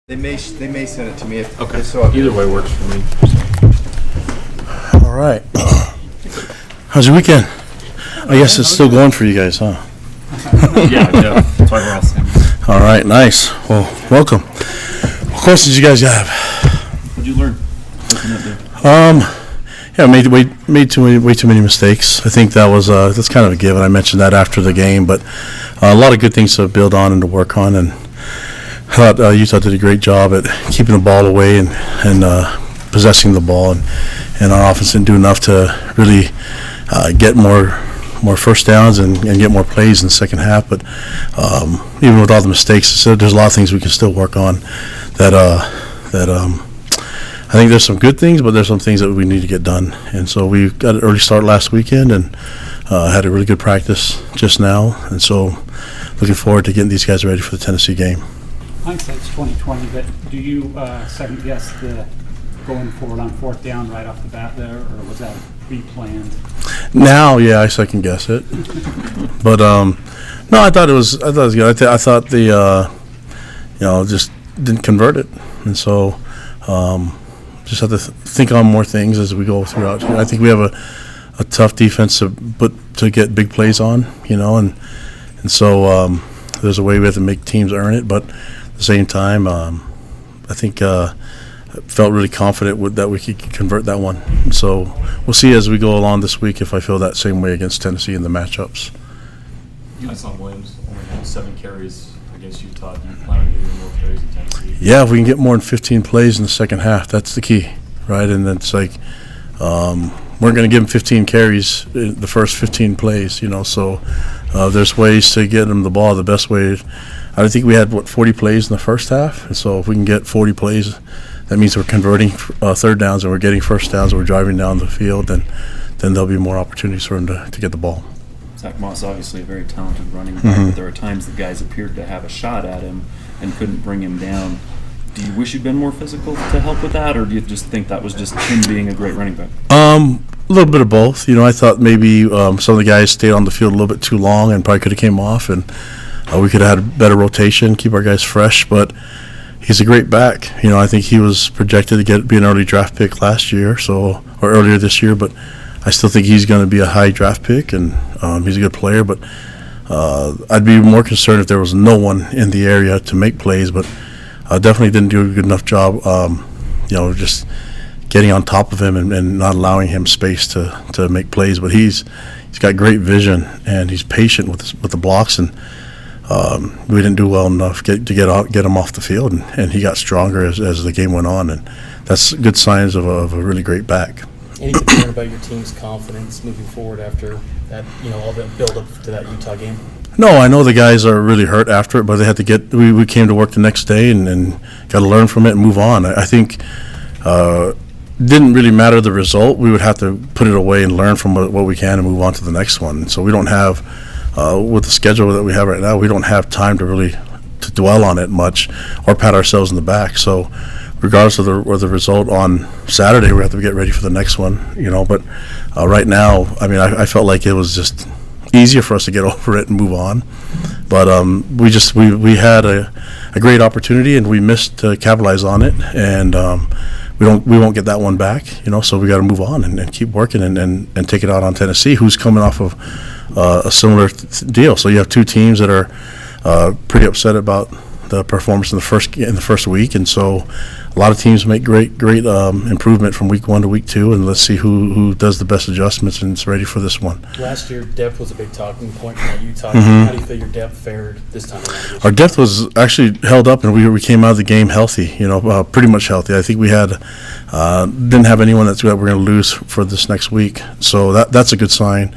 They may send it to me if Okay. so. Either way works for me. All right. How's your weekend? I guess it's still going for you guys, huh? Yeah. That's why we're all saying. All right, nice. Well, welcome. What questions you guys have? What'd you learn? Yeah, made way too many mistakes. I think that's kind of a given. I mentioned that after the game, but a lot of good things to build on and to work on. And I thought Utah did a great job at keeping the ball away and possessing the ball, and our offense didn't do enough to really get more first downs and get more plays in the second half. But even with all the mistakes, there's a lot of things we can still work on. I think there's some good things, but there's some things that we need to get done. And so we got an early start last weekend and had a really good practice just now. And so looking forward to getting these guys ready for the Tennessee game. Hindsight's 20/20, but do you second guess the going forward on fourth down right off the bat there, or was that pre-planned? Now, yeah, I second guess it. But no, I thought it was good. I thought the just didn't convert it, and so just have to think on more things as we go throughout. I think we have a tough defense to get big plays on, and so there's a way we have to make teams earn it, but at the same time, I think I felt really confident that we could convert that one. So we'll see as we go along this week if I feel that same way against Tennessee in the matchups. I saw Williams only had 7 carries against Utah. Do you plan on getting more carries in Tennessee? Yeah, if we can get more than 15 plays in the second half, that's the key, right? And it's like we're going to give them 15 carries in the first 15 plays, so there's ways to get them the ball. The best way, I think we had, 40 plays in the first half? And so if we can get 40 plays, that means we're converting third downs and we're getting first downs and we're driving down the field, then there'll be more opportunities for him to get the ball. Zach Moss, obviously a very talented running back, but there are times the guys appeared to have a shot at him and couldn't bring him down. Do you wish you'd been more physical to help with that, or do you just think that was just him being a great running back? A little bit of both. I thought maybe some of the guys stayed on the field a little bit too long and probably could have came off, and we could have had a better rotation, keep our guys fresh. But he's a great back. I think he was projected to be an early draft pick last year, or earlier this year. But I still think he's going to be a high draft pick, and he's a good player. But I'd be more concerned if there was no one in the area to make plays. But definitely didn't do a good enough job, just getting on top of him and not allowing him space to make plays. But he's got great vision and he's patient with the blocks, and we didn't do well enough to get him off the field, and he got stronger as the game went on, and that's good signs of a really great back. Any concern about your team's confidence moving forward after that, all the build up to that Utah game? No, I know the guys are really hurt after it, but they had to we came to work the next day and got to learn from it and move on. I think didn't really matter the result. We would have to put it away and learn from what we can and move on to the next one. So we don't have, with the schedule that we have right now, we don't have time to really to dwell on it much or pat ourselves in the back. So regardless of the result on Saturday, we have to get ready for the next one, But right now, I felt like it was just easier for us to get over it and move on. But we had a great opportunity and we missed to capitalize on it, and we won't get that one back, So we got to move on and keep working and take it out on Tennessee, who's coming off of a similar deal. So you have two teams that are pretty upset about the performance in the first week, and so a lot of teams make great improvement from week 1 to week 2, and let's see who does the best adjustments and is ready for this one. Last year, depth was a big talking point from that Utah game. How do you feel your depth fared this time around? Our depth was actually held up, and we came out of the game healthy, pretty much healthy. I think we didn't have anyone that we're going to lose for this next week, so that's a good sign.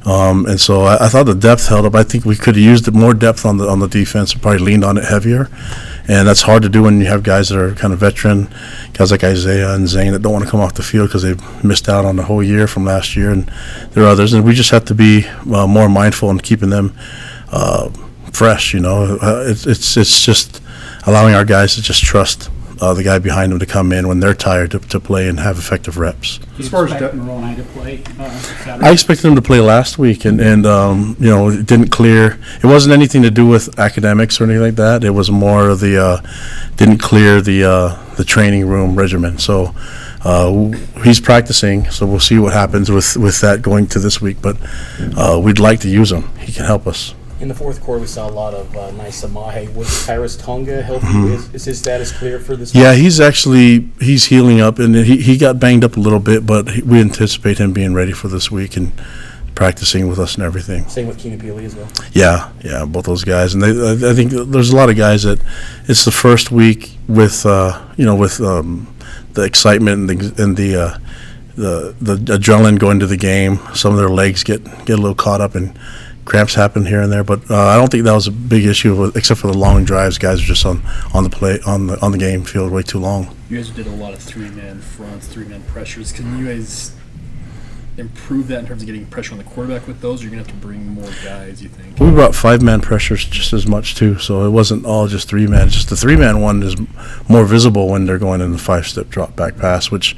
And so I thought the depth held up. I think we could have used more depth on the defense and probably leaned on it heavier. And that's hard to do when you have guys that are kind of veteran, guys like Isaiah and Zane that don't want to come off the field because they've missed out on the whole year from last year. And there are others. And we just have to be more mindful in keeping them fresh, It's just allowing our guys to just trust the guy behind them to come in when they're tired to play and have effective reps. Do you As far as expect depth- Moroni to play Saturday? I expected him to play last week, and it didn't clear. It wasn't anything to do with academics or anything like that. It was more of the didn't clear the training room regimen. So he's practicing. So we'll see what happens with that going to this week. But we'd like to use him. He can help us. In the fourth quarter, we saw a lot of nice Samaje. Was Kairos Tonga healthy? Is his status clear for this? Yeah, he's healing up, and he got banged up a little bit, but we anticipate him being ready for this week and practicing with us and everything. Same with Keenan Peely as well. Yeah, both those guys, and I think there's a lot of guys that it's the first week with the excitement and the adrenaline going to the game. Some of their legs get a little caught up and cramps happen here and there, but I don't think that was a big issue, except for the long drives. Guys are just on the game field way too long. You guys did a lot of three-man fronts, three-man pressures. Can you guys improve that in terms of getting pressure on the quarterback with those? Or you're going to have to bring more guys, you think? We brought 5-man pressures just as much too, so it wasn't all just 3-man. Just the 3-man one is more visible when they're going in the 5-step drop back pass, which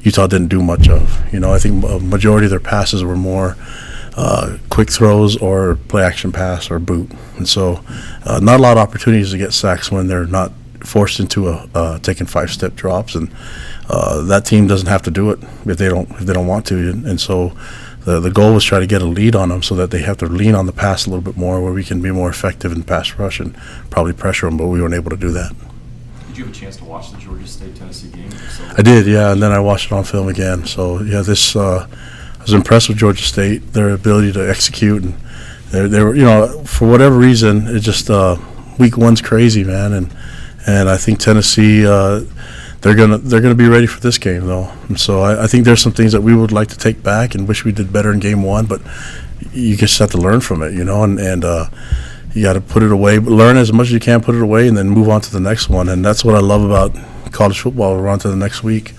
Utah didn't do much of. I think a majority of their passes were more quick throws or play action pass or boot, and so not a lot of opportunities to get sacks when they're not forced into taking 5-step drops, and that team doesn't have to do it if they don't want to, and so the goal was try to get a lead on them so that they have to lean on the pass a little bit more, where we can be more effective in pass rush and probably pressure them, but we weren't able to do that. Did you have a chance to watch the Georgia State-Tennessee game? I did, yeah, and then I watched it on film again. So yeah, I was impressed with Georgia State, their ability to execute, and they were, for whatever reason, it just week one's crazy, man, and I think Tennessee they're gonna be ready for this game though, and so I think there's some things that we would like to take back and wish we did better in game one, but you just have to learn from it, and you got to put it away, but learn as much as you can, put it away, and then move on to the next one, and that's what I love about college football. We're on to the next week.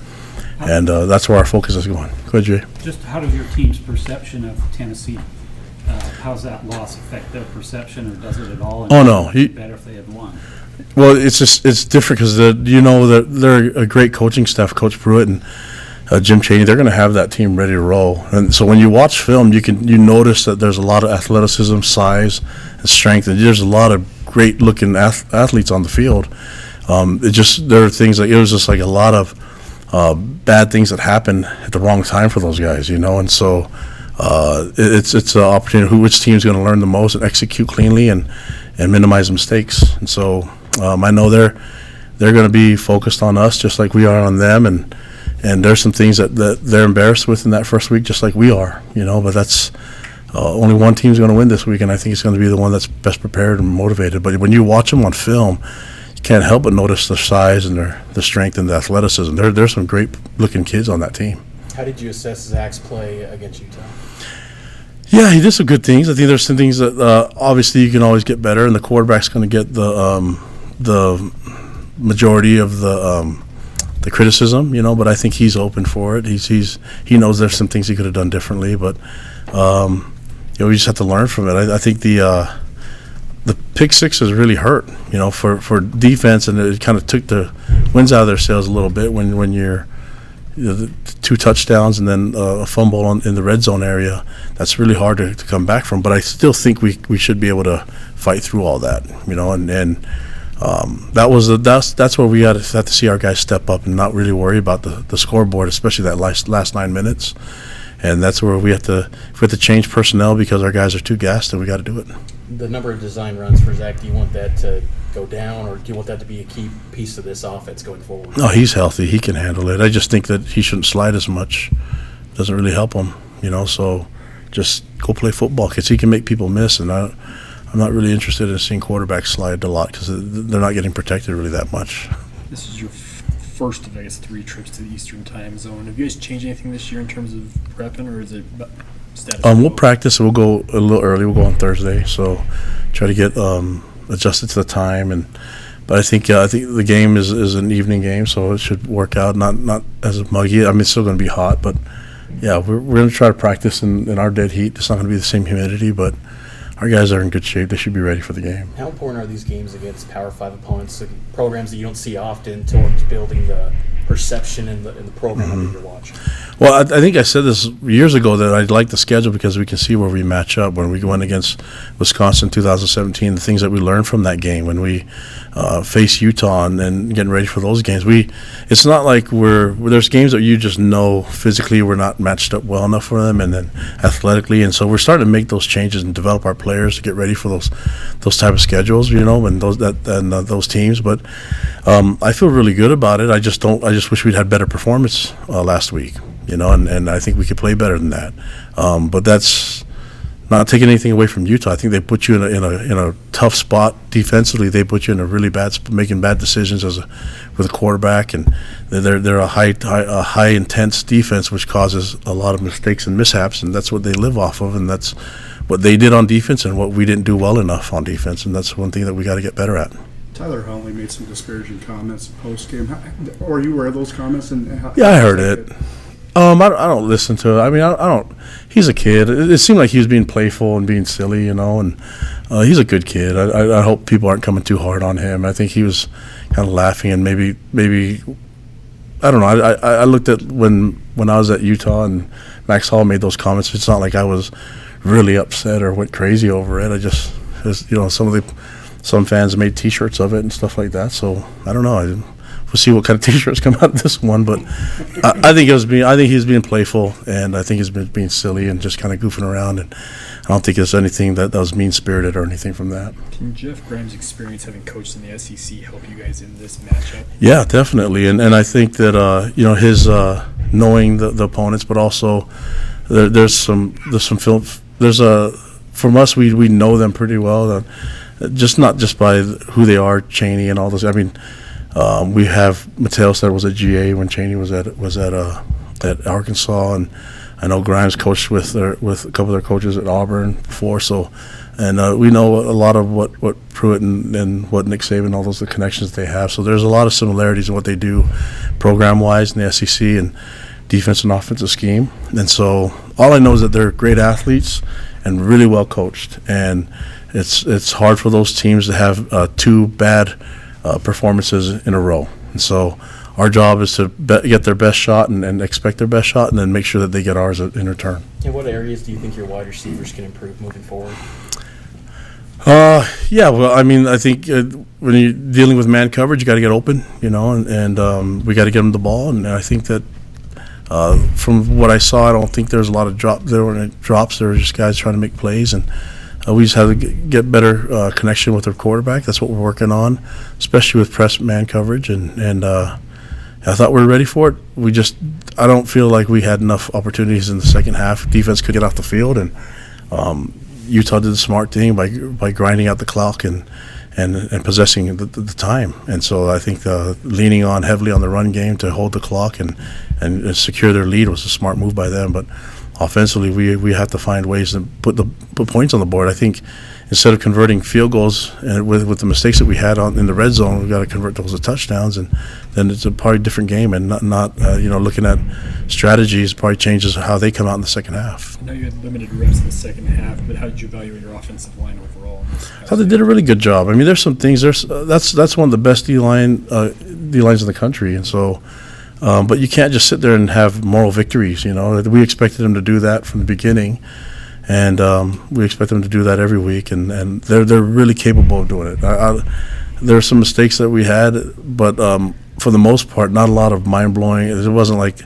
And that's where our focus is going. Go ahead, Jay. Just how does your team's perception of Tennessee, how's that loss affect their perception, or does it at all? And Oh, no. would it be better if they had won? Well, it's different because that they're a great coaching staff, Coach Pruitt and Jim Chaney. They're going to have that team ready to roll. And so when you watch film, you notice that there's a lot of athleticism, size, and strength, and there's a lot of great looking athletes on the field. There are things like it was just like a lot of bad things that happen at the wrong time for those guys, and so it's an opportunity. Which team's going to learn the most and execute cleanly and minimize mistakes. And so I know they're going to be focused on us just like we are on them, and there's some things that they're embarrassed with in that first week, just like we are, But that's only one team's going to win this week, and I think it's going to be the one that's best prepared and motivated. But when you watch them on film, can't help but notice the size and the strength and the athleticism. There's some great looking kids on that team. How did you assess Zach's play against Utah? Yeah, he did some good things. I think there's some things that obviously you can always get better, and the quarterback's going to get the majority of the criticism, But I think he's open for it. He knows there's some things he could have done differently, but we just have to learn from it. I think the pick six has really hurt, for defense, and it kind of took the winds out of their sails a little bit when you're the 2 touchdowns and then a fumble in the red zone area. That's really hard to come back from. But I still think we should be able to fight through all that, and that's where we have to see our guys step up and not really worry about the scoreboard, especially that last 9 minutes. And that's where we have to change personnel because our guys are too gassed, and we got to do it. The number of design runs for Zach, do you want that to go down, or do you want that to be a key piece of this offense going forward? No, he's healthy. He can handle it. I just think that he shouldn't slide as much. Doesn't really help him, so just go play football because he can make people miss, and I'm not really interested in seeing quarterbacks slide a lot because they're not getting protected really that much. This is your first of, 3 trips to the Eastern time zone. Have you guys changed anything this year in terms of prepping, or is it status quo? We'll practice. We'll go a little early. We'll go on Thursday, so try to get adjusted to the time. But I think the game is an evening game, so it should work out. Not as muggy. I mean, it's still going to be hot, but yeah, we're going to try to practice in our dead heat. It's not going to be the same humidity, but our guys are in good shape. They should be ready for the game. How important are these games against Power 5 opponents, like programs that you don't see often, towards building the perception in the program that you're watching? Well, I think I said this years ago that I like the schedule because we can see where we match up. When we went against Wisconsin in 2017, the things that we learned from that game, when we face Utah and getting ready for those games, it's not like there's games that you just know physically we're not matched up well enough for them, and then athletically, and so we're starting to make those changes and develop our players to get ready for those type of schedules, and those teams. But I feel really good about it. I just wish we'd had better performance last week. And I think we could play better than that. But that's not taking anything away from Utah. I think they put you in a tough spot defensively. They put you in a really making bad decisions with a quarterback, and they're a high intense defense, which causes a lot of mistakes and mishaps, and that's what they live off of, and that's what they did on defense and what we didn't do well enough on defense, and that's one thing that we got to get better at. Tyler Huntley made some disparaging comments post game. Are you aware of those comments? Yeah, I heard it. I don't listen to it. I mean, I don't. He's a kid. It seemed like he was being playful and being silly, and he's a good kid. I hope people aren't coming too hard on him. I think he was kind of laughing, and maybe I don't know. I looked at when I was at Utah and Max Hall made those comments. It's not like I was really upset or went crazy over it. Some fans made T-shirts of it and stuff like that. So I don't know. We'll see what kind of T-shirts come out of this one, but I think he's being playful, and I think he's been being silly and just kind of goofing around. And I don't think there's anything that was mean-spirited or anything from that. Can Jeff Graham's experience having coached in the SEC help you guys in this matchup? Yeah, definitely, and I think that his knowing the opponents, but also there's some film. From us, we know them pretty well. Not just by who they are, Chaney and all those. I mean. We have Mateos that was at GA when Chaney was at Arkansas, and I know Grimes coached with a couple of their coaches at Auburn before. So, and we know a lot of what Pruitt and what Nick Saban, all those the connections they have. So there's a lot of similarities in what they do, program-wise in the SEC and defense and offensive scheme. And so all I know is that they're great athletes and really well coached, and it's hard for those teams to have two bad performances in a row. And so our job is to get their best shot and expect their best shot, and then make sure that they get ours in return. In what areas do you think your wide receivers can improve moving forward? Yeah, well, I mean, I think when you're dealing with man coverage, you got to get open, and we got to get them the ball. And I think that from what I saw, I don't think there's a lot of drops. There were just guys trying to make plays, and we just have to get better connection with our quarterback. That's what we're working on, especially with press man coverage. And I thought we were ready for it. I don't feel like we had enough opportunities in the second half. Defense could get off the field, and Utah did the smart thing by grinding out the clock and possessing the time. And so I think leaning on heavily on the run game to hold the clock and secure their lead was a smart move by them. But offensively, we have to find ways to put points on the board. I think instead of converting field goals and with the mistakes that we had in the red zone, we've got to convert those to touchdowns, and then it's a probably different game. And not looking at strategies probably changes how they come out in the second half. I know you had limited reps in the second half, but how did you evaluate your offensive line overall? I thought they did a really good job. I mean, there's some things. That's one of the best D-lines in the country, and so. But you can't just sit there and have moral victories. We expected them to do that from the beginning, and we expect them to do that every week. And they're really capable of doing it. There are some mistakes that we had, but for the most part, not a lot of mind blowing. It wasn't like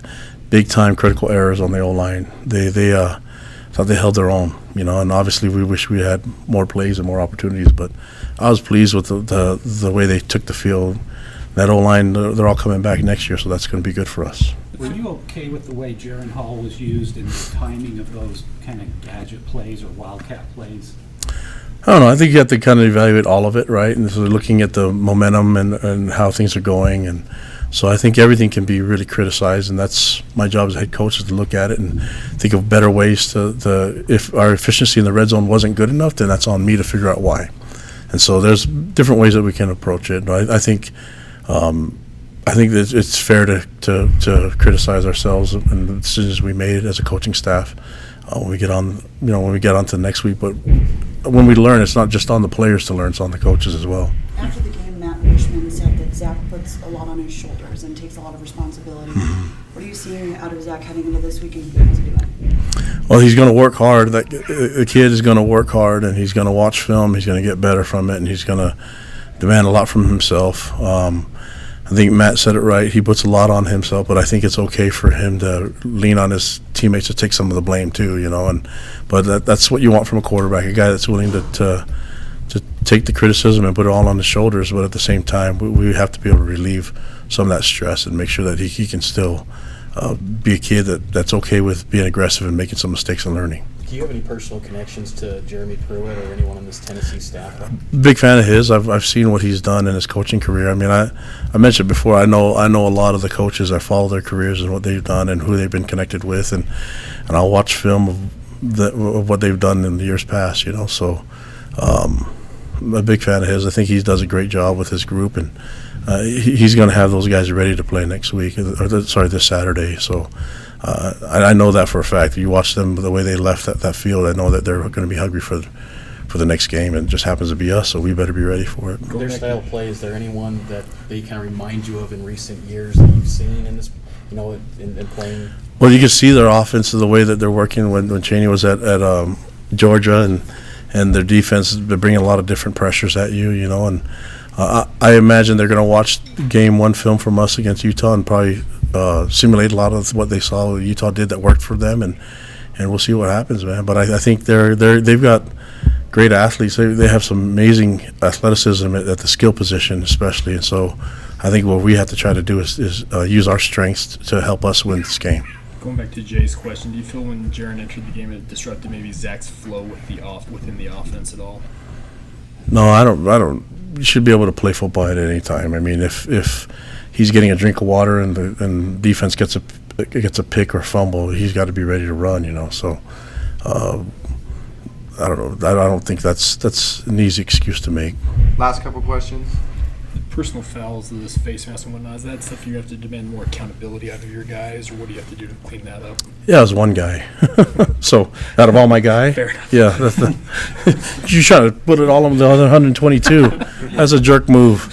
big time critical errors on the O-line. They thought they held their own. And obviously we wish we had more plays and more opportunities. But I was pleased with the way they took the field. That O-line, they're all coming back next year, so that's going to be good for us. Were you okay with the way Jaron Hall was used in the timing of those kind of gadget plays or wildcat plays? I don't know. I think you have to kind of evaluate all of it, right? And so looking at the momentum and how things are going. And so I think everything can be really criticized, and that's my job as a head coach, is to look at it and think of better ways to if our efficiency in the red zone wasn't good enough, then that's on me to figure out why. And so there's different ways that we can approach it. I think that it's fair to criticize ourselves and the decisions we made as a coaching staff. when we get on, when we get on to next week. But when we learn, it's not just on the players to learn; it's on the coaches as well. After the game, Matt Richmond said that Zach puts a lot on his shoulders and takes a lot of responsibility. What are you seeing out of Zach heading into this week, and how's he doing? Well, he's going to work hard. The kid is going to work hard, and he's going to watch film. He's going to get better from it, and he's going to demand a lot from himself. I think Matt said it right. He puts a lot on himself, but I think it's okay for him to lean on his teammates to take some of the blame too. But that's what you want from a quarterback, a guy that's willing to take the criticism and put it all on his shoulders. But at the same time, we have to be able to relieve some of that stress and make sure that he can still be a kid that's okay with being aggressive and making some mistakes and learning. Do you have any personal connections to Jeremy Pruitt or anyone on this Tennessee staff? Big fan of his. I've seen what he's done in his coaching career. I mean, I mentioned before, I know a lot of the coaches. I follow their careers and what they've done and who they've been connected with, and I'll watch film of what they've done in the years past. So I'm a big fan of his. I think he does a great job with his group, and he's going to have those guys ready to play next week, this Saturday. So I know that for a fact. You watch them, the way they left that field, I know that they're going to be hungry for the next game, and it just happens to be us, so we better be ready for it. Their style of play, is there anyone that they kind of remind you of in recent years that you've seen in this, in playing? Well, you can see their offense, the way that they're working when Cheney was at Georgia, and their defense, they're bringing a lot of different pressures at you, and I imagine they're going to watch game one film from us against Utah and probably simulate a lot of what they saw Utah did that worked for them, and we'll see what happens, man. But I think they've got great athletes. They have some amazing athleticism at the skill position, especially. And so I think what we have to try to do is use our strengths to help us win this game. Going back to Jay's question, do you feel when Jaron entered the game it disrupted maybe Zach's flow within the offense at all? No, I don't. You should be able to play football at any time. I mean, if he's getting a drink of water and defense gets a pick or fumble, he's got to be ready to run. So I don't know. I don't think that's an easy excuse to make. Last couple questions. Personal fouls, this face mask and whatnot, is that stuff you have to demand more accountability out of your guys, or what do you have to do to clean that up? Yeah, it was one guy. So out of all my guy, Fair enough. Yeah, you try to put it all on the other 122. That's a jerk move.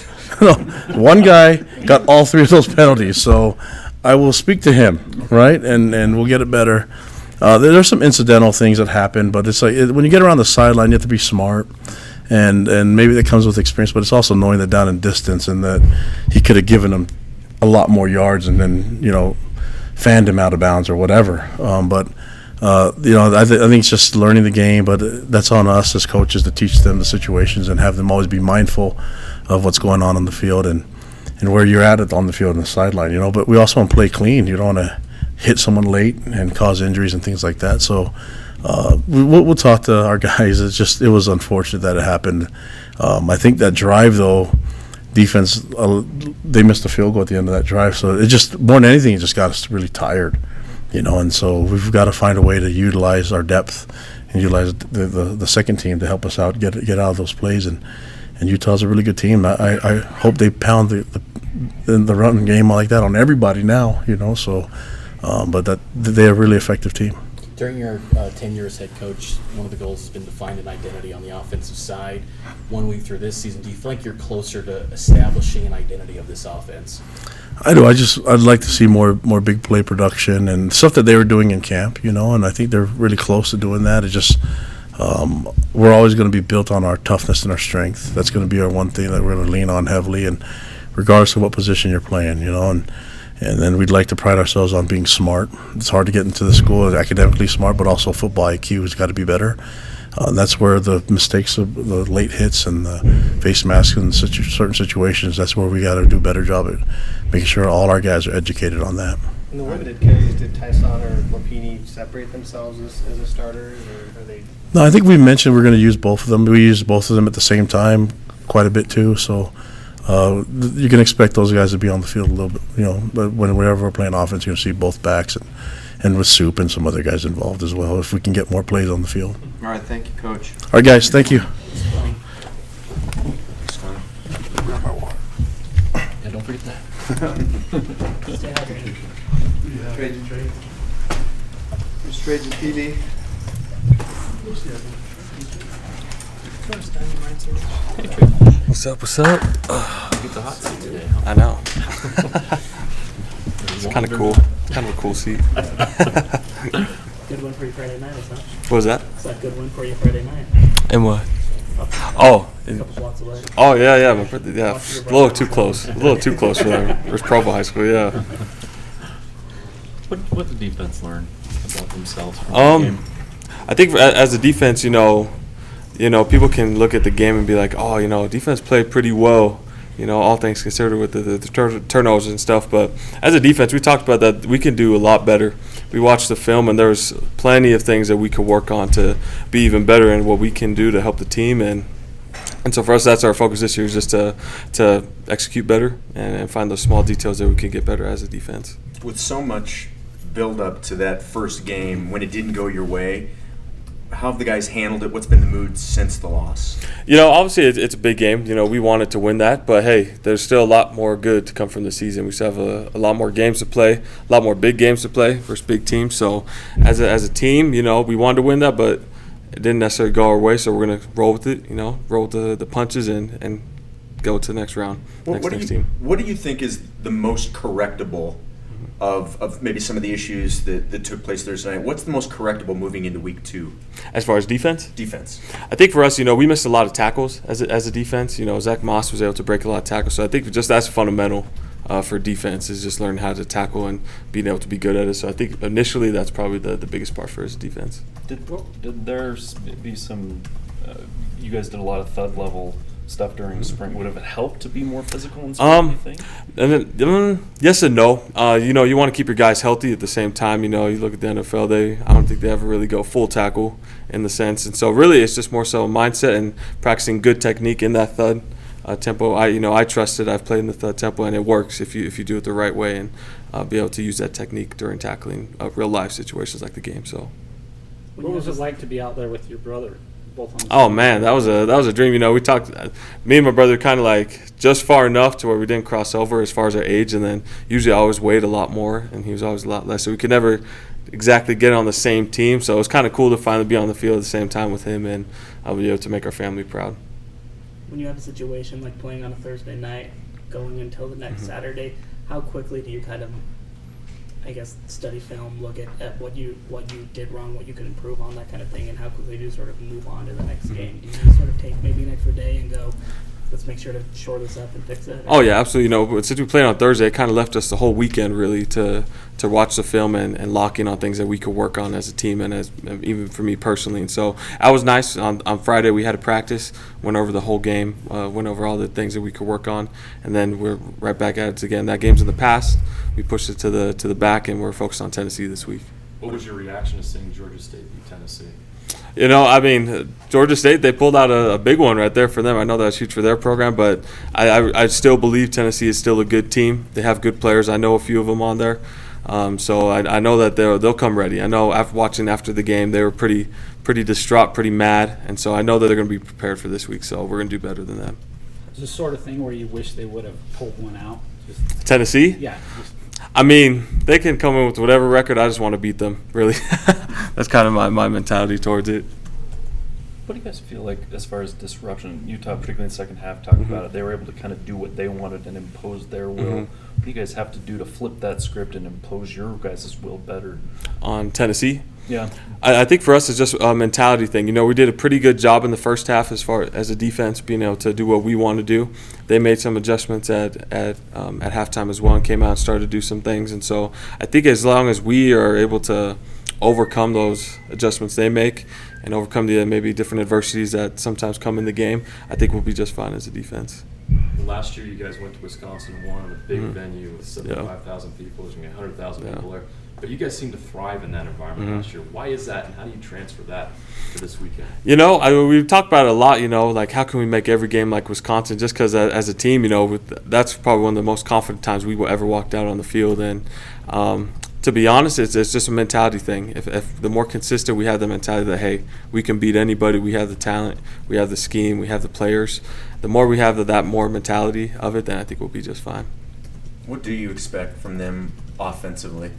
One guy got all three of those penalties, so I will speak to him, right, and we'll get it better. There's some incidental things that happen, but it's like when you get around the sideline, you have to be smart. And maybe that comes with experience, but it's also knowing that down in distance and that he could have given him a lot more yards and then, fanned him out of bounds or whatever. I think it's just learning the game, but that's on us as coaches to teach them the situations and have them always be mindful of what's going on the field and where you're at on the field and the sideline, But we also want to play clean. You don't want to hit someone late and cause injuries and things like that. So we'll talk to our guys. It was unfortunate that it happened. I think that drive, though, defense, they missed a field goal at the end of that drive. So it just, more than anything, it just got us really tired, and so we've got to find a way to utilize our depth and utilize the second team to help us out, get out of those plays. And Utah's a really good team. I hope they pound the run game like that on everybody now, so but that they're a really effective team. During your tenure as head coach, one of the goals has been to find an identity on the offensive side. 1 week through this season, do you feel like you're closer to establishing an identity of this offense? I do. I'd like to see more big play production and stuff that they were doing in camp, and I think they're really close to doing that. It just we're always going to be built on our toughness and our strength. That's going to be our one thing that we're going to lean on heavily, and regardless of what position you're playing, and then we'd like to pride ourselves on being smart. It's hard to get into the school academically smart, but also football IQ has got to be better. That's where the mistakes of the late hits and the face masks in certain situations, that's where we got to do a better job at making sure all our guys are educated on that. In the limited carries, did Tyson or Lapini separate themselves as a starters, or are they? No, I think we mentioned we're going to use both of them. We used both of them at the same time quite a bit too, so you can expect those guys to be on the field a little bit, but whenever we're playing offense, you're going to see both backs and with Soup and some other guys involved as well if we can get more plays on the field. All right, thank you, Coach. All right, guys, thank you. Yeah, don't forget that. Trade your PD. What's up? What's up? Get the hot seat today, huh? I know. It's kind of cool. Kind of a cool seat. Good one for you Friday night, huh? What was that? It's a good one for you Friday night. And what? Oh. A couple blocks away. Oh yeah. My birthday, yeah. A little too close. A little too close for them. It was Provo High School. Yeah. What did defense learn about themselves from the game? I think as a defense, you know, people can look at the game and be like, oh, defense played pretty well, all things considered with the turnovers and stuff. But as a defense, we talked about that we can do a lot better. We watched the film, and there's plenty of things that we could work on to be even better in what we can do to help the team. And so for us, that's our focus this year, is just to execute better and find those small details that we can get better as a defense. With so much build up to that first game, when it didn't go your way, how have the guys handled it? What's been the mood since the loss? Obviously it's a big game. We wanted to win that, but hey, there's still a lot more good to come from the season. We still have a lot more games to play, a lot more big games to play versus big teams. So as a team, we wanted to win that, but it didn't necessarily go our way. So we're gonna roll with it. Roll with the punches and go to the next round. Next team. What do you think is the most correctable of maybe some of the issues that took place Thursday night? What's the most correctable moving into week 2? As far as defense? Defense. I think for us, we missed a lot of tackles as a defense. Zach Moss was able to break a lot of tackles. So I think just that's fundamental for defense, is just learning how to tackle and being able to be good at it. So I think initially that's probably the biggest part for us defense. Did there be some you guys did a lot of thud level stuff during spring? Would have it helped to be more physical in spring, you think? And then, yes and no. You want to keep your guys healthy at the same time. You look at the NFL, I don't think they ever really go full tackle in the sense. And so really it's just more so a mindset and practicing good technique in that thud tempo. I trust it. I've played in the thud tempo, and it works if you do it the right way and be able to use that technique during tackling real life situations like the game. So, what was it like to be out there with your brother? Oh man, that was a dream. We talked. Me and my brother kind of like just far enough to where we didn't cross over as far as our age, and then usually I always weighed a lot more, and he was always a lot less. So we could never exactly get on the same team. So it was kind of cool to finally be on the field at the same time with him, and be able to make our family proud. When you have a situation like playing on a Thursday night, going until the next Saturday, how quickly do you kind of, study film, look at what you did wrong, what you could improve on, that kind of thing, and how quickly do you sort of move on to the next game? Do you sort of take maybe an extra day and go, let's make sure to shore this up and fix it? Oh yeah, absolutely. Since we played on Thursday, it kind of left us the whole weekend really to watch the film and lock in on things that we could work on as a team and even for me personally. And so that was nice. On Friday we had a practice, went over the whole game, went over all the things that we could work on, and then we're right back at it again. That game's in the past. We pushed it to the back, and we're focused on Tennessee this week. What was your reaction to seeing Georgia State beat Tennessee? Georgia State, they pulled out a big one right there for them. I know that's huge for their program, but I still believe Tennessee is still a good team. They have good players. I know a few of them on there. So I know that they'll come ready. I know after the game, they were pretty distraught, pretty mad, and so I know that they're going to be prepared for this week, so we're going to do better than them. Is this sort of thing where you wish they would have pulled one out? Tennessee? Yeah. They can come in with whatever record. I just want to beat them, really. That's kind of my mentality towards it. What do you guys feel like as far as disruption? Utah, particularly in the second half, talked about it. They were able to kind of do what they wanted and impose their will. What do you guys have to do to flip that script and impose your guys' will better? On Tennessee? Yeah. I think for us it's just a mentality thing. We did a pretty good job in the first half as far as a defense, being able to do what we want to do. They made some adjustments at halftime as well and came out and started to do some things. And so I think as long as we are able to overcome those adjustments they make and overcome the maybe different adversities that sometimes come in the game, I think we'll be just fine as a defense. Last year you guys went to Wisconsin and won a big venue with 75,000 people. There's going to be 100,000 people there. But you guys seem to thrive in that environment last year. Why is that, and how do you transfer that to this weekend? We've talked about it a lot, like how can we make every game like Wisconsin, just because as a team, that's probably one of the most confident times we will ever walked out on the field. And to be honest, it's just a mentality thing. If the more consistent we have the mentality that, hey, we can beat anybody, we have the talent, we have the scheme, we have the players, the more we have that more mentality of it, then I think we'll be just fine. What do you expect from them offensively?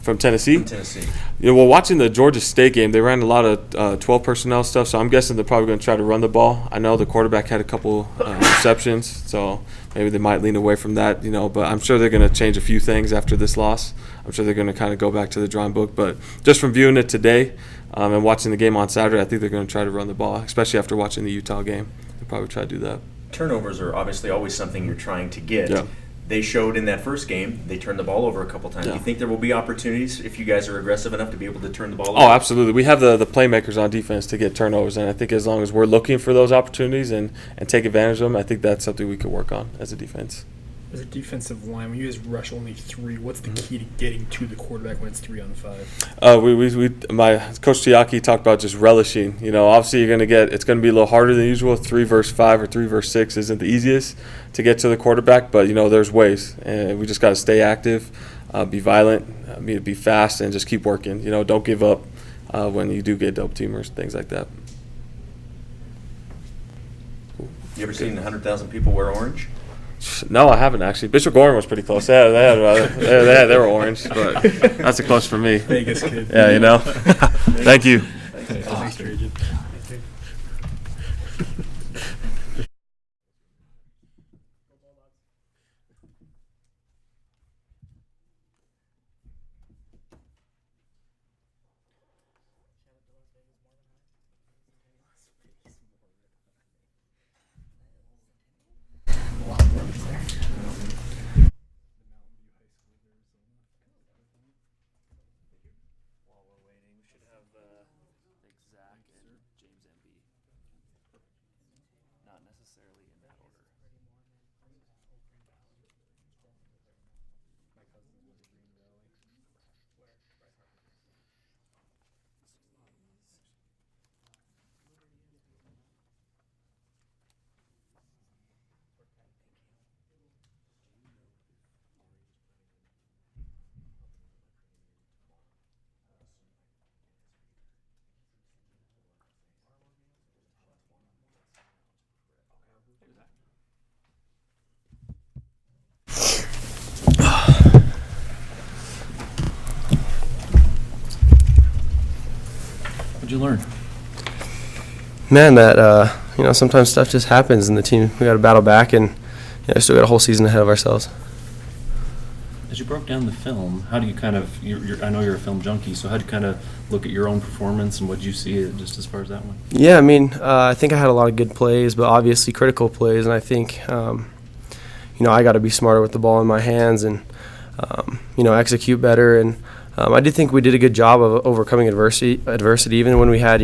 From Tennessee? From Tennessee. Well, watching the Georgia State game, they ran a lot of 12 personnel stuff, so I'm guessing they're probably going to try to run the ball. I know the quarterback had a couple receptions, so maybe they might lean away from that, but I'm sure they're going to change a few things after this loss. I'm sure they're going to kind of go back to the drawing book, but just from viewing it today and watching the game on Saturday, I think they're going to try to run the ball, especially after watching the Utah game. They'll probably try to do that. Turnovers are obviously always something you're trying to get. Yeah. They showed in that first game, they turned the ball over a couple times. Yeah. Do you think there will be opportunities if you guys are aggressive enough to be able to turn the ball over? Oh, absolutely. We have the playmakers on defense to get turnovers, and I think as long as we're looking for those opportunities and take advantage of them, I think that's something we could work on as a defense. As a defensive line, when you guys rush only 3, what's the key to getting to the quarterback when it's 3 on 5? My Coach Sitake talked about just relishing. Obviously it's going to be a little harder than usual. 3 versus 5 or 3 versus 6 isn't the easiest to get to the quarterback, but there's ways, and we just got to stay active, be violent, be fast, and just keep working. Don't give up when you do get dope teamers, things like that. You ever seen 100,000 people wear orange? No, I haven't actually. Bishop Gorman was pretty close. Yeah, they were orange, but that's a close for me. Vegas kid. Yeah, Thank you. Thanks, Trajan. What'd you learn? Man, that sometimes stuff just happens, and the team, we got to battle back, and still got a whole season ahead of ourselves. As you broke down the film, how do you kind of, I know you're a film junkie, so how do you kind of look at your own performance and what you see just as far as that one? Yeah, I think I had a lot of good plays, but obviously critical plays, and I think, I got to be smarter with the ball in my hands and, execute better. And I do think we did a good job of overcoming adversity. Even when we had,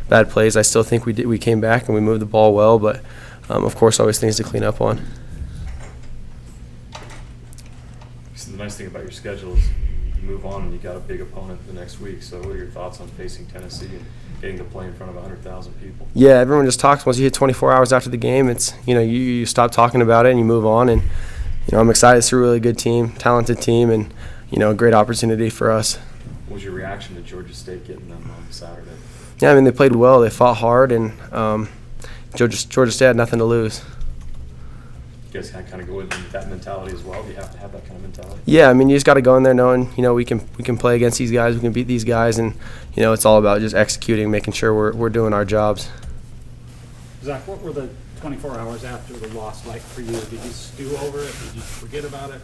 bad plays, I still think we came back and we moved the ball well, but, of course, always things to clean up on. So the nice thing about your schedule is you move on and you got a big opponent the next week. So what are your thoughts on facing Tennessee and getting to play in front of 100,000 people? Yeah, everyone just talks. Once you hit 24 hours after the game, it's you stop talking about it and you move on. And I'm excited. It's a really good team, talented team, and a great opportunity for us. What was your reaction to Georgia State getting them on Saturday? Yeah, they played well. They fought hard, and Georgia State had nothing to lose. You guys kind of go with that mentality as well? Do you have to have that kind of mentality? Yeah, you just got to go in there knowing, we can play against these guys, we can beat these guys, and it's all about just executing, making sure we're doing our jobs. Zach, what were the 24 hours after the loss like for you? Did you stew over it? Did you forget about it?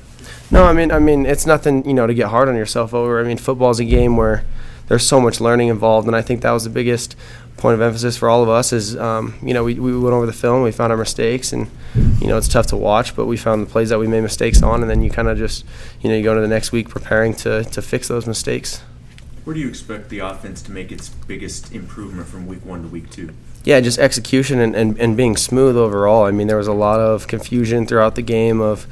No, it's nothing, to get hard on yourself over. Football's a game where there's so much learning involved, and I think that was the biggest point of emphasis for all of us is, we went over the film, we found our mistakes, and, it's tough to watch, but we found the plays that we made mistakes on, and then you kind of just, you go into the next week preparing to fix those mistakes. Where do you expect the offense to make its biggest improvement from week 1 to week 2? Yeah, just execution and being smooth overall. There was a lot of confusion throughout the game of,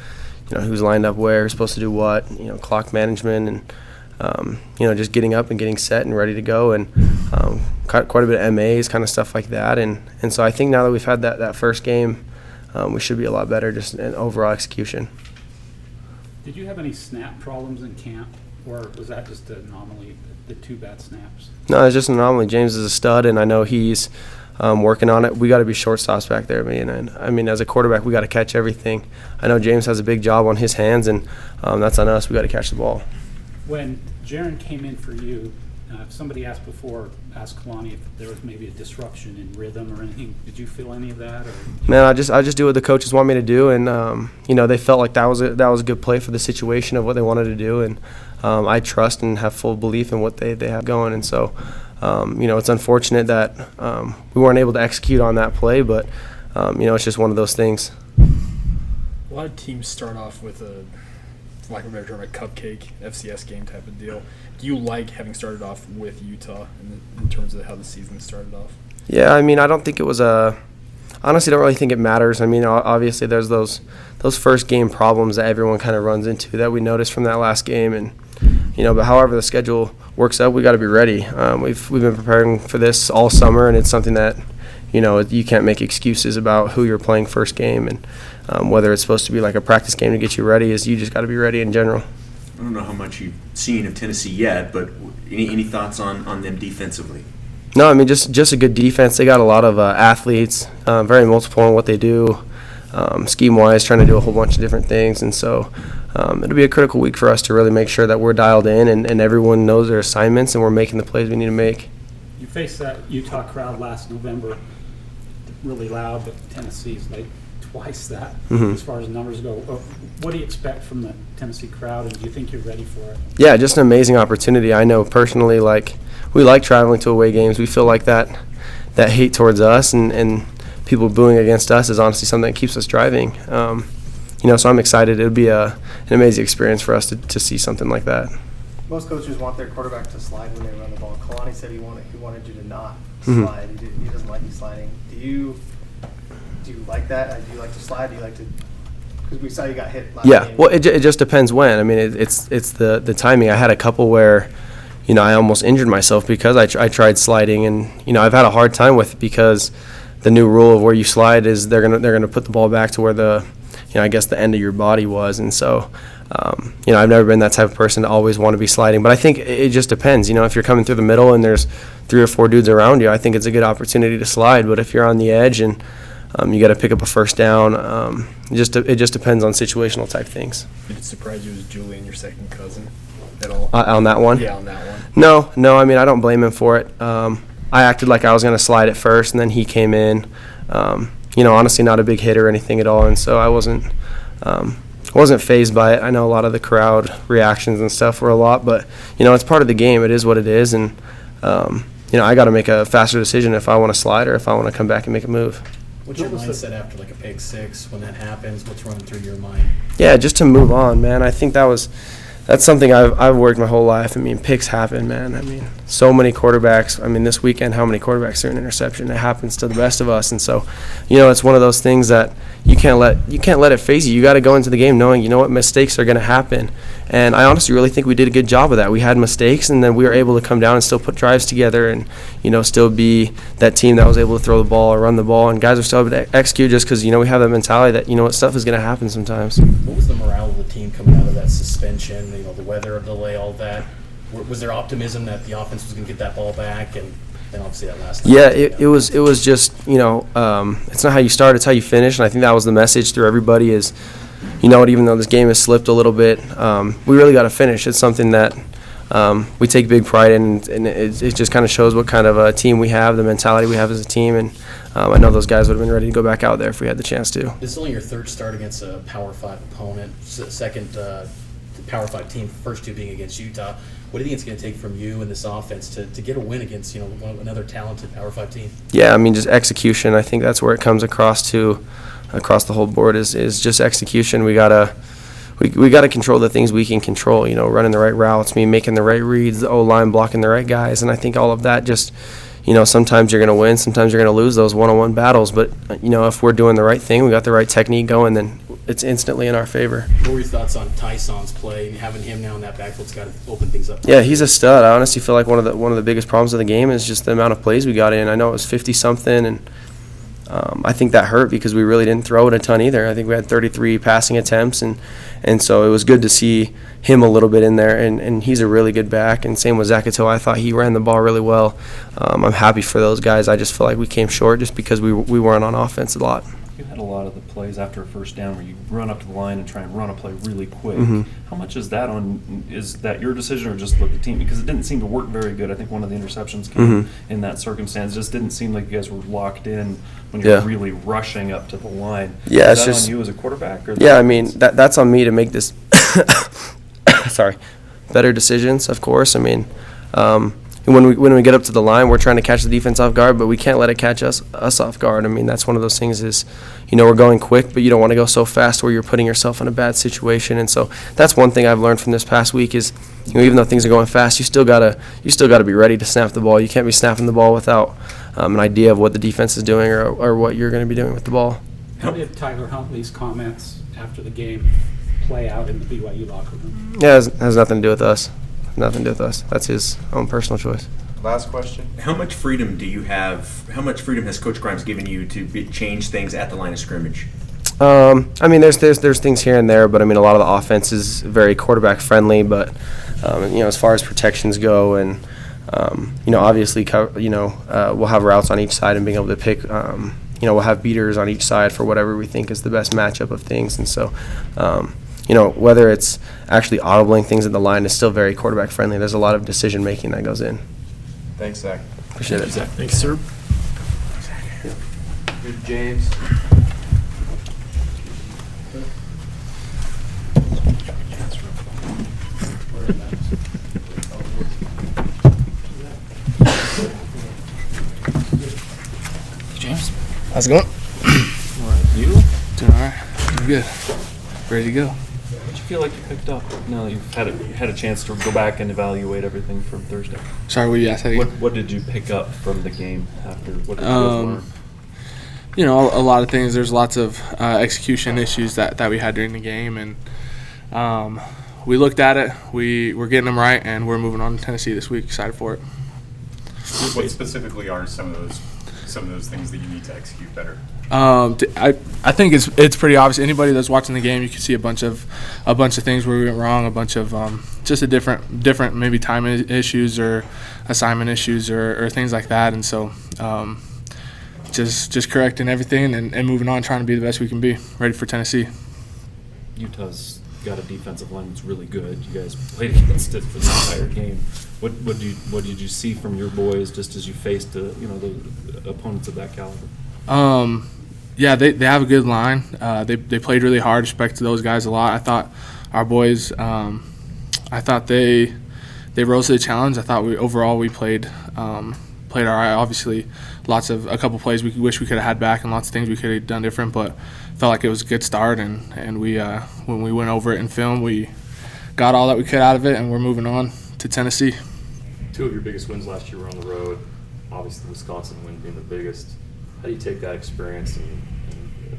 who's lined up where, who's supposed to do what, clock management, and just getting up and getting set and ready to go, and quite a bit of MAs, kind of stuff like that. And so I think now that we've had that first game, we should be a lot better just in overall execution. Did you have any snap problems in camp, or was that just an anomaly, the 2 bad snaps? No, it's just an anomaly. James is a stud, and I know he's working on it. We got to be shortstops back there, and as a quarterback, we got to catch everything. I know James has a big job on his hands, and that's on us. We got to catch the ball. When Jaron came in for you, somebody asked Kalani if there was maybe a disruption in rhythm or anything. Did you feel any of that? Or? Man, I just do what the coaches want me to do, and they felt like that was a good play for the situation of what they wanted to do, and I trust and have full belief in what they have going, and so it's unfortunate that we weren't able to execute on that play, but it's just one of those things. A lot of teams start off with for lack of a better term, a cupcake FCS game type of deal. Do you like having started off with Utah in terms of how the season started off? Yeah, I mean, I don't think it was honestly, don't really think it matters. I mean, obviously, there's those first game problems that everyone kind of runs into that we noticed from that last game, and but however the schedule works out, we got to be ready. We've been preparing for this all summer, and it's something that you can't make excuses about who you're playing first game, and whether it's supposed to be like a practice game to get you ready, is you just got to be ready in general. I don't know how much you've seen of Tennessee yet, but any thoughts on them defensively? No, I mean, just a good defense. They got a lot of athletes, very multiple in what they do, scheme-wise, trying to do a whole bunch of different things. And so it'll be a critical week for us to really make sure that we're dialed in and everyone knows their assignments and we're making the plays we need to make. You faced that Utah crowd last November, really loud, but Tennessee's like twice that as far as numbers go. What do you expect from the Tennessee crowd, and do you think you're ready for it? Yeah, just an amazing opportunity. I know personally, we like traveling to away games. We feel like that hate towards us and people booing against us is honestly something that keeps us driving. So I'm excited. It'll be an amazing experience for us to see something like that. Most coaches want their quarterback to slide when they run the ball. Kalani said he wanted you to not slide. He doesn't like you sliding. Do you like that? Do you like to slide? Do you like to? Because we saw you got hit last game. Well, it just depends when. I mean, it's the timing. I had a couple where, I almost injured myself because I tried sliding, and I've had a hard time with it because the new rule of where you slide is they're gonna put the ball back to where the I guess the end of your body was, and so I've never been that type of person to always want to be sliding, but I think it just depends. If you're coming through the middle and there's 3 or 4 dudes around you, I think it's a good opportunity to slide. But if you're on the edge and you got to pick up a first down, it just depends on situational type things. Did it surprise you as Julian, your second cousin, at all? On that one? Yeah, on that one. No. I mean, I don't blame him for it. I acted like I was going to slide at first, and then he came in. Honestly, not a big hit or anything at all, and so I wasn't fazed by it. I know a lot of the crowd reactions and stuff were a lot, but it's part of the game. It is what it is, and I got to make a faster decision if I want to slide or if I want to come back and make a move. What's your mindset after like a pick six when that happens? What's running through your mind? Yeah, just to move on, man. I think that's something I've worked my whole life. I mean, picks happen, man. I mean, so many quarterbacks. I mean, this weekend, how many quarterbacks threw an interception? It happens to the best of us, and so, it's one of those things that you can't let it phase you. You got to go into the game knowing, mistakes are going to happen. And I honestly really think we did a good job of that. We had mistakes, and then we were able to come down and still put drives together, and still be that team that was able to throw the ball or run the ball. And guys are still able to execute just because we have that mentality that stuff is going to happen sometimes. What was the morale of the team coming out of that suspension? The weather delay, all that. Was there optimism that the offense was going to get that ball back? And then obviously that last. Yeah, it was just it's not how you start, it's how you finish, and I think that was the message through everybody is. Even though this game has slipped a little bit, we really got to finish. It's something that we take big pride in, and it just kind of shows what kind of a team we have, the mentality we have as a team, and I know those guys would have been ready to go back out there if we had the chance to. This is only your third start against a Power 5 opponent, second Power 5 team, first 2 being against Utah. What do you think it's going to take from you and this offense to get a win against another talented Power 5 team? Yeah, I mean, just execution. I think that's where it comes across the whole board is just execution. We gotta control the things we can control. Running the right routes, making the right reads, the O-line blocking the right guys, and I think all of that just. Sometimes you're going to win, sometimes you're going to lose those one-on-one battles. But, if we're doing the right thing, we got the right technique going, then it's instantly in our favor. What were your thoughts on Tyson's play and having him now in that backfield's got to open things up? Yeah, he's a stud. I honestly feel like one of the biggest problems of the game is just the amount of plays we got in. I know it was 50-something, and I think that hurt because we really didn't throw it a ton either. I think we had 33 passing attempts, and so it was good to see him a little bit in there, and he's a really good back. And same with Zakato. I thought he ran the ball really well. I'm happy for those guys. I just feel like we came short just because we weren't on offense a lot. You had a lot of the plays after a first down where you run up to the line and try and run a play really quick. Mhm. How much is that your decision or just what the team? Because it didn't seem to work very good. I think one of the interceptions came in that circumstance. It just didn't seem like you guys were locked in when you were Yeah. really rushing up to the line. Yeah, is it's that just- on you as a quarterback? Or Yeah, I mean that's on me to make this. Sorry, better decisions, of course. I mean, when we get up to the line, we're trying to catch the defense off guard, but we can't let it catch us off guard. I mean, that's one of those things is, we're going quick, but you don't want to go so fast where you're putting yourself in a bad situation. And so that's one thing I've learned from this past week is, even though things are going fast, you still gotta be ready to snap the ball. You can't be snapping the ball without an idea of what the defense is doing or what you're going to be doing with the ball. How did Tyler Huntley's comments after the game play out in the BYU locker room? Yeah, it has nothing to do with us. Nothing to do with us. That's his own personal choice. Last question. How much freedom do you have? How much freedom has Coach Grimes given you to change things at the line of scrimmage? I mean, there's things here and there, but I mean, a lot of the offense is very quarterback friendly. But as far as protections go, and obviously, we'll have routes on each side and being able to pick. We'll have beaters on each side for whatever we think is the best matchup of things, and so. Whether it's actually audibling things at the line is still very quarterback friendly. There's a lot of decision making that goes in. Thanks, Zach. Appreciate it. Thanks, sir. Good, James. James, how's it going? All right, you? Doing all right. I'm good. Ready to go. What do you feel like you picked up now that you've had a chance to go back and evaluate everything from Thursday? Sorry, what you asked? What did you pick up from the game after? What did you learn? A lot of things. There's lots of execution issues that we had during the game, and we looked at it. We're getting them right, and we're moving on to Tennessee this week. Excited for it. What specifically are some of those things that you need to execute better? I think it's pretty obvious. Anybody that's watching the game, you can see a bunch of things where we went wrong, a bunch of just a different maybe time issues or assignment issues or things like that. And so just correcting everything and moving on, trying to be the best we can be, ready for Tennessee. Utah's got a defensive line that's really good. You guys played against it for the entire game. What did you see from your boys just as you faced the opponents of that caliber? Yeah, they have a good line. They played really hard. Respect to those guys a lot. I thought our boys, they rose to the challenge. I thought we played all right. Obviously, a couple plays we wish we could have had back, and lots of things we could have done different. But felt like it was a good start, and we when we went over it in film, we got all that we could out of it, and we're moving on to Tennessee. 2 of your biggest wins last year were on the road. Obviously, the Wisconsin win being the biggest. How do you take that experience and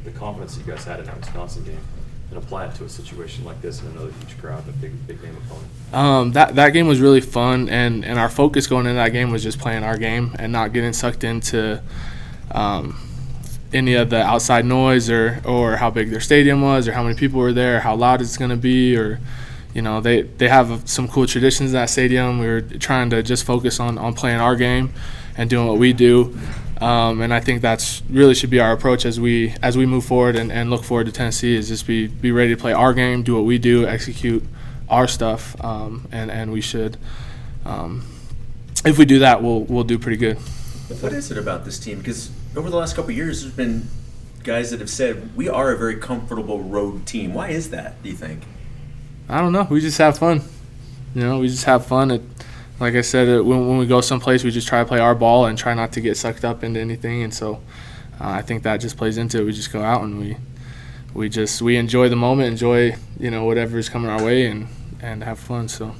the confidence you guys had in that Wisconsin game and apply it to a situation like this in another huge crowd and a big game opponent? That game was really fun, and our focus going into that game was just playing our game and not getting sucked into any of the outside noise or how big their stadium was or how many people were there, or how loud it's going to be, or they have some cool traditions in that stadium. We were trying to just focus on playing our game and doing what we do. And I think that's really should be our approach as we move forward and look forward to Tennessee, is just be ready to play our game, do what we do, execute our stuff, and we should. If we do that, we'll do pretty good. What is it about this team? Because over the last couple of years, there's been guys that have said we are a very comfortable road team. Why is that, do you think? I don't know. We just have fun. We just have fun. Like I said, when we go someplace, we just try to play our ball and try not to get sucked up into anything. And so I think that just plays into it. We just go out and we enjoy the moment, enjoy whatever's coming our way, and have fun. So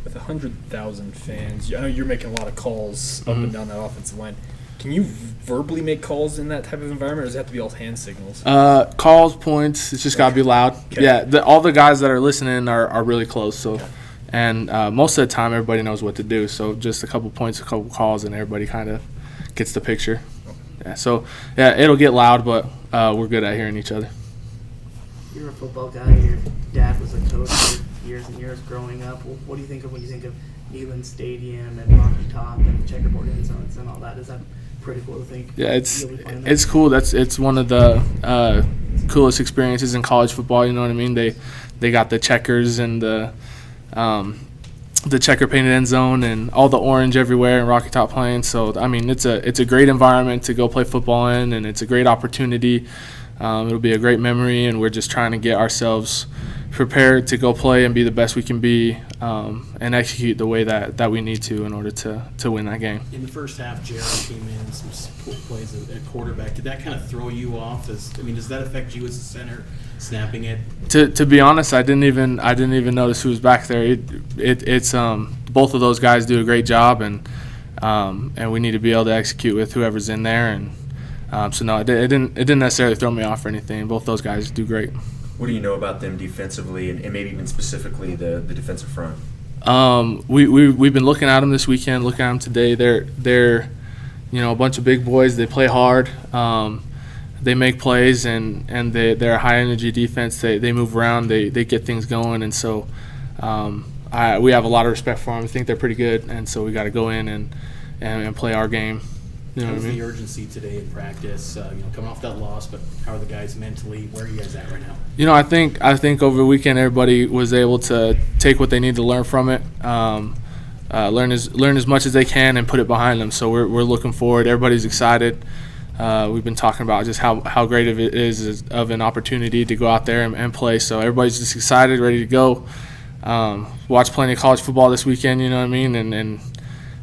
with 100,000 fans, I know you're making a lot of calls up and down that offensive line. Can you verbally make calls in that type of environment, or does it have to be all hand signals? Calls, points. It's just got to be loud. Okay. Yeah, all the guys that are listening are really close. So. Okay. And most of the time, everybody knows what to do. So just a couple points, a couple calls, and everybody kind of gets the picture. Yeah. So it'll get loud, but we're good at hearing each other. You're a football guy. Your dad was a coach for years and years growing up. What do you think of when you think of Neyland Stadium and Rocky Top and checkerboard end zones and all that? Does that pretty cool to think. Yeah, it's you'll be playing that. cool. It's one of the coolest experiences in college football. You know what I mean? They got the checkers and the checker painted end zone and all the orange everywhere and Rocky Top Plains. So I mean, it's a great environment to go play football in, and it's a great opportunity. It'll be a great memory, and we're just trying to get ourselves prepared to go play and be the best we can be, and execute the way that we need to in order to win that game. In the first half, Jared came in some plays at quarterback. Did that kind of throw you off? Does that affect you as a center, snapping it? To be honest, I didn't even notice who was back there. It's both of those guys do a great job, and we need to be able to execute with whoever's in there. And so no, it didn't necessarily throw me off or anything. Both those guys do great. What do you know about them defensively, and maybe even specifically the defensive front? We've been looking at them this weekend, looking at them today. They're a bunch of big boys. They play hard. They make plays, and they're a high energy defense. They move around. They get things going, and so we have a lot of respect for them. I think they're pretty good, and so we got to go in and play our game. You know How what was I mean? the urgency today in practice? Coming off that loss, but how are the guys mentally? Where are you guys at right now? I think over the weekend everybody was able to take what they need to learn from it, learn as much as they can, and put it behind them. So we're looking forward. Everybody's excited. We've been talking about just how great it is of an opportunity to go out there and play. So everybody's just excited, ready to go. Watch plenty of college football this weekend. You know what I mean?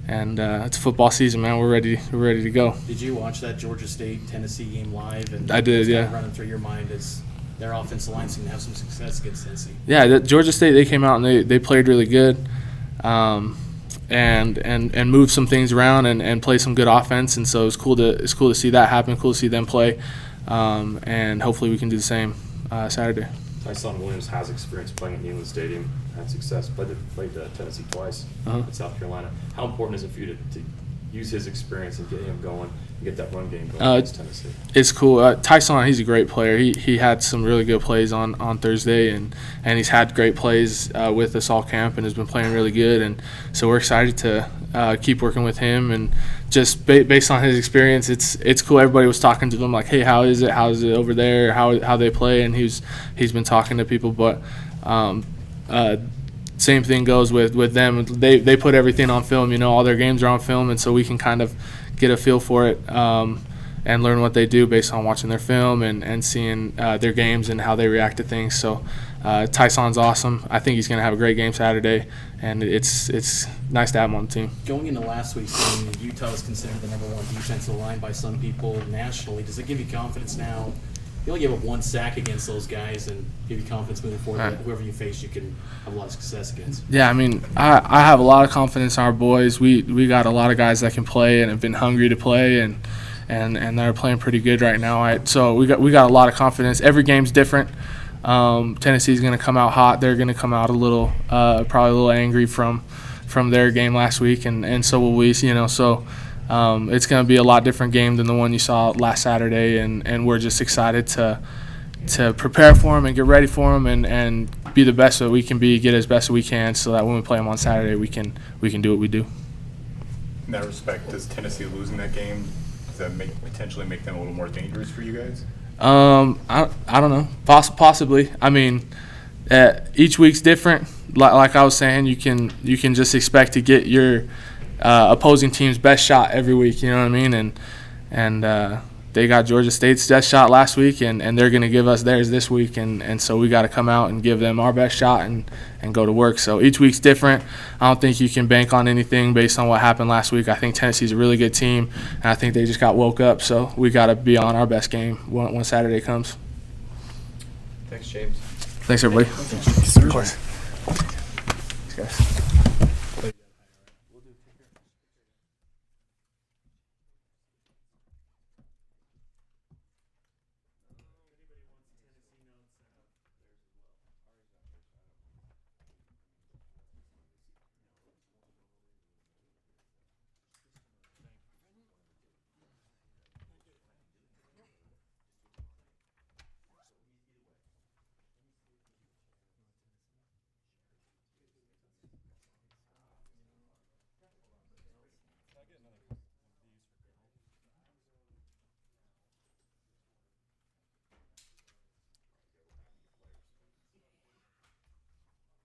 And it's football season, man. We're ready to go. Did you watch that Georgia State Tennessee game live? And I did, what's yeah. kind of running through your mind as their offensive line seemed to have some success against Tennessee. Yeah, Georgia State, they came out and they played really good, and moved some things around and played some good offense. And so it's cool to see that happen. Cool to see them play, and hopefully we can do the same Saturday. Tyson Williams has experience playing at Neyland Stadium, had success, played Tennessee twice in South Carolina. How important is it for you to use his experience and get him going and get that run game going against Tennessee? It's cool. Tyson, he's a great player. He had some really good plays on Thursday, and he's had great plays with us all camp and has been playing really good. And so we're excited to keep working with him. And just based on his experience, it's cool. Everybody was talking to him like, hey, how is it over there? How they play? And he's been talking to people. But same thing goes with them. They put everything on film. All their games are on film, and so we can kind of get a feel for it and learn what they do based on watching their film and seeing their games and how they react to things. So Tyson's awesome. I think he's going to have a great game Saturday, and it's nice to have him on the team. Going into last week's game, Utah was considered the number one defensive line by some people nationally. Does it give you confidence now? You only gave up one sack against those guys, and give you confidence moving forward that whoever you face, you can have a lot of success against. Yeah, I mean, I have a lot of confidence in our boys. We got a lot of guys that can play and have been hungry to play, and they're playing pretty good right now. So we got a lot of confidence. Every game's different. Tennessee's going to come out hot. They're going to come out probably a little angry from their game last week, and so will we. So. It's going to be a lot different game than the one you saw last Saturday, and we're just excited to prepare for them and get ready for them and be the best that we can be, get as best as we can, so that when we play them on Saturday, we can do what we do. In that respect, does Tennessee losing that game, does that potentially make them a little more dangerous for you guys? I don't know. Possibly. I mean, each week's different. Like I was saying, you can just expect to get your opposing team's best shot every week, you know what I mean? And they got Georgia State's best shot last week, and they're going to give us theirs this week, and so we got to come out and give them our best shot and go to work. So each week's different. I don't think you can bank on anything based on what happened last week. I think Tennessee's a really good team, and I think they just got woke up, so we got to be on our best game when Saturday comes. Thanks, James. Thanks, everybody. Thank you, sir. Of course. Thanks, guys.